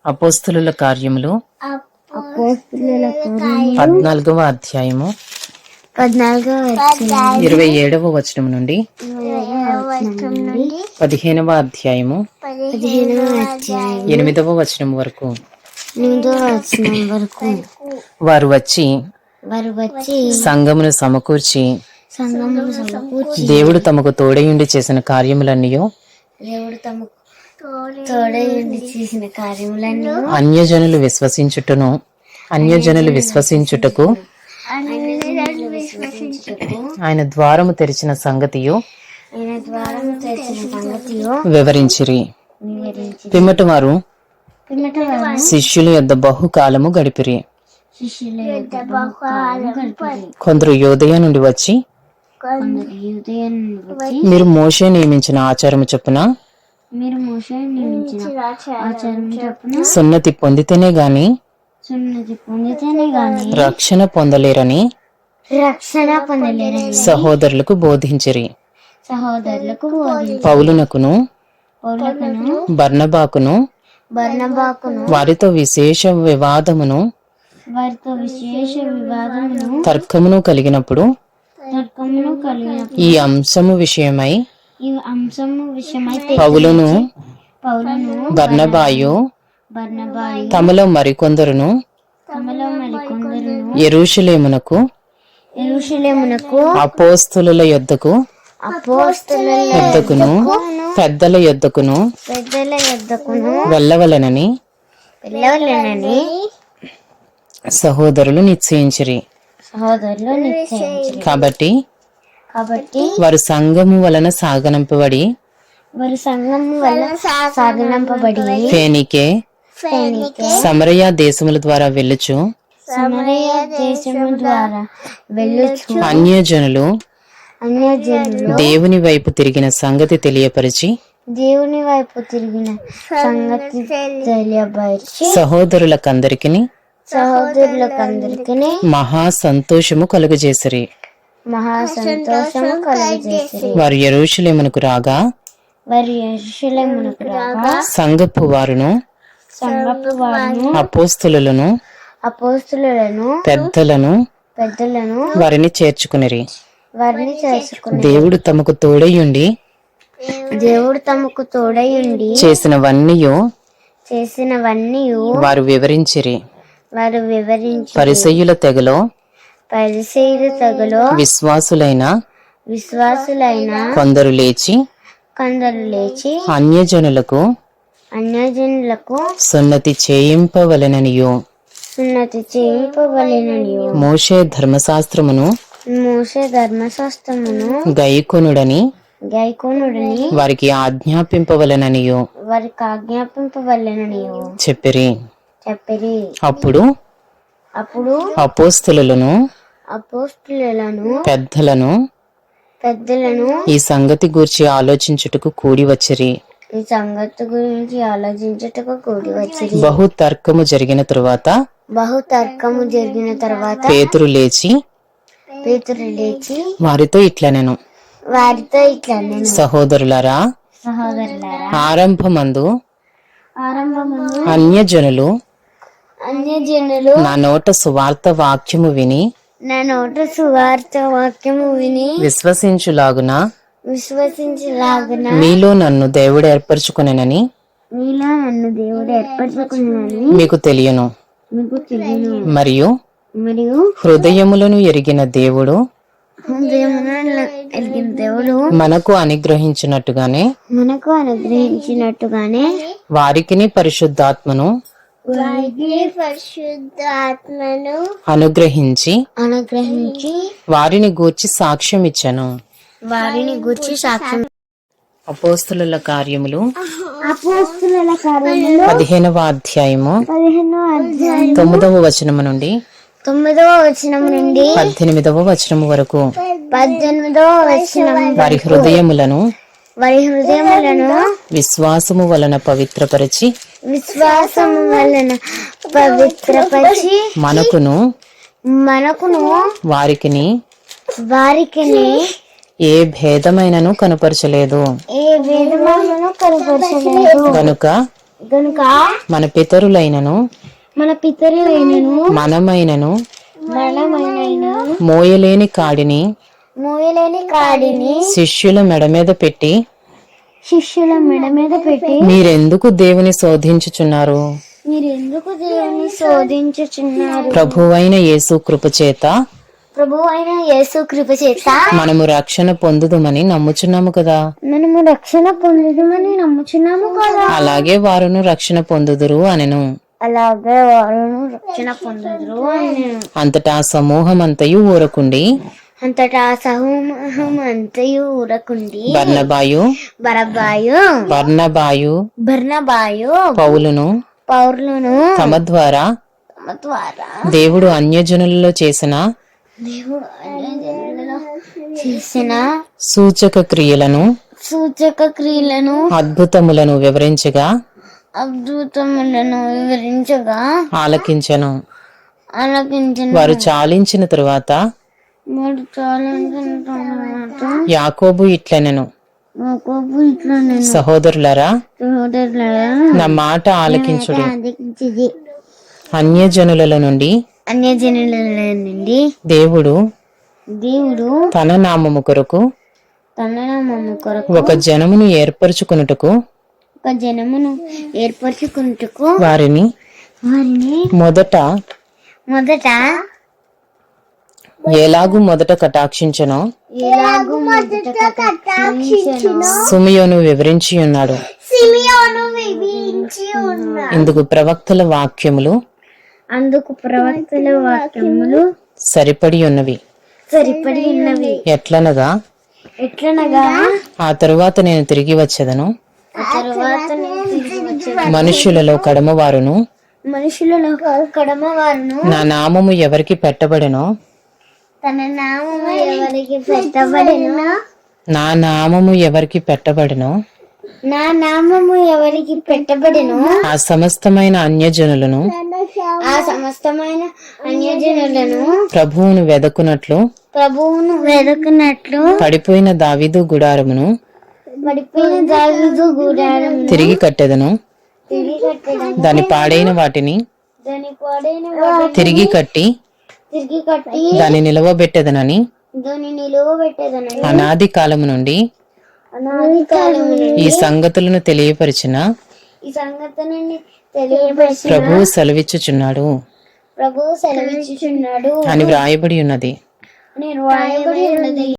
అపోస్తలుల కార్యములు 14వ అధ్యాయము 27వ వచనం నుండి 15వ అధ్యాయము 8వ వచనం వరకు. వారు వచ్చి సంఘమును సమకూర్చి దేవుడు తమకు తోడయుండి చేసిన కార్యములన్నీయు అన్యజనులు విశ్వసించుటకు ఆయన ద్వారము తెరిచిన సంగతియు వివరించిరి. పిమ్మట వారు శిష్యుల యొద్ద బహుకాలము గడిపిరి. కొందరు యూదయ నుండి వచ్చి మీరు మోషే నియమించిన ఆచారము చొప్పున సున్నతి పొందితేనే గాని రక్షణ పొందలేరని సహోదరులకు బోధించిరి. పౌలునకును బర్నబాకును వారితో విశేష వివాదమును తర్కమును కలిగినప్పుడు ఈ అంశము విషయమై పౌలును బర్నబాయు తమలో మరికొందరును యెరూషలేమునకు అపోస్తలుల యొద్దకును పెద్దల యొద్దకును వెళ్ళవలెనని సహోదరులు నిశ్చయించిరి. కాబట్టి వారు సంఘము వలన సాగనంపబడి ఫేనికే సమరయ దేశముల ద్వారా వెళ్ళుచు అన్యజనులు దేవుని వైపు తిరిగిన సంగతి తెలియపరిచి సహోదరులకందరికీ మహా సంతోషము కలుగజేసిరి. వారు యెరూషలేమునకు రాగా సంఘపు వారును అపోస్తలులను పెద్దలను వారిని చేర్చుకునిరి. దేవుడు తమకు తోడయుండి చేసినవన్నీ వారు వివరించిరి. పరిసయ్యుల తెగలో విశ్వాసులైన కొందరు లేచి అన్యజనులకు సున్నతి చేయింపవలెననియు మోషే ధర్మశాస్త్రమును గైకొనుడని వారికి ఆజ్ఞాపింపవలెననియు చెప్పిరి. అప్పుడు అపోస్తలులను పెద్దలను ఈ సంగతి గూర్చి ఆలోచించుటకు కూడి వచ్చిరి. బహు తర్కము జరిగిన తరువాత పేతురు లేచి వారితో ఇట్లనెను, సహోదరులారా, ఆరంభమందు అన్యజనులు నా నోట సువార్త వాక్యము విని విశ్వసించులాగున మీలో నన్ను దేవుడు ఏర్పరచుకొనెనని మీకు తెలియను. మరియు హృదయములను ఎరిగిన దేవుడు మనకు అనుగ్రహించినట్టుగానే వారికిని పరిశుద్ధాత్మను అనుగ్రహించి వారిని గూర్చి సాక్ష్యం ఇచ్చెను. అపోస్తలుల కార్యములు 15వ అధ్యాయము 9వ వచనము నుండి 18వ వచనము వరకు. వారి హృదయములను విశ్వాసము వలన పవిత్రపరచి మనకును వారికిని ఏ భేదమైనను కనుపరచలేదు. గనుక గనుక మన పితరులైనను మన పితరులైనను మనమైనను మనమైన మోయలేని కాడిని శిష్యుల మెడ మీద పెట్టి శిష్యుల మెడ మీద పెట్టి మీరెందుకు దేవుని శోధించుచున్నారు? మీరెందుకు దేవుని శోధించుచున్నారు? ప్రభువైన యేసు కృపచేత ప్రభువైన యేసు కృప చేత మనము రక్షణ పొందుదుమని నమ్ముచున్నాము కదా. మనము రక్షణ పొందుదామని నమ్ముచున్నాము కదా. అలాగే వారును రక్షణ పొందుదురు అనెను. అలాగే వారును రక్షణ పొందుదురు అనెను. అంతటా సమూహమంతయు ఊరకుండి అంతటా సమూహం అంతయు ఊరకుండి బర్నబాయు పౌలును తమ ద్వారా దేవుడు అన్యజనులలో చేసిన సూచక క్రియలను అద్భుతములను వివరించగా ఆలకించెను. వారు చాలించిన తరువాత యాకోబు ఇట్లనెను, సహోదరులారా నా మాట ఆలకించుడి. అన్యజనుల నుండి దేవుడు తన నామము కొరకు ఒక జనమును ఏర్పరచుకొనుటకు వారిని మొదట ఎలాగు మొదట కటాక్షించనో సిమియోను వివరించి ఉన్నాడు. ఇందుకు ప్రవక్తల వాక్యములు సరిపడి ఉన్నవి. ఎట్లనగా ఆ తరువాత నేను తిరిగి వచ్చేదను, మనుషులలో కడమవారును నా నామము ఎవరికి పెట్టబడెనో నా నామము ఎవరికి పెట్టబడెనో ఆ సమస్తమైన అన్యజనులను ప్రభువును వెదకునట్లు పడిపోయిన దావీదు గుడారమును తిరిగి కట్టెదను. దాని పాడైన వాటిని తిరిగి కట్టి దాన్ని నిలవబెట్టెదనని అనాది కాలము నుండి ఈ సంగతులను తెలియపరిచిన ప్రభువు సెలవిచ్చుచున్నాడు అని వ్రాయబడి ఉన్నది.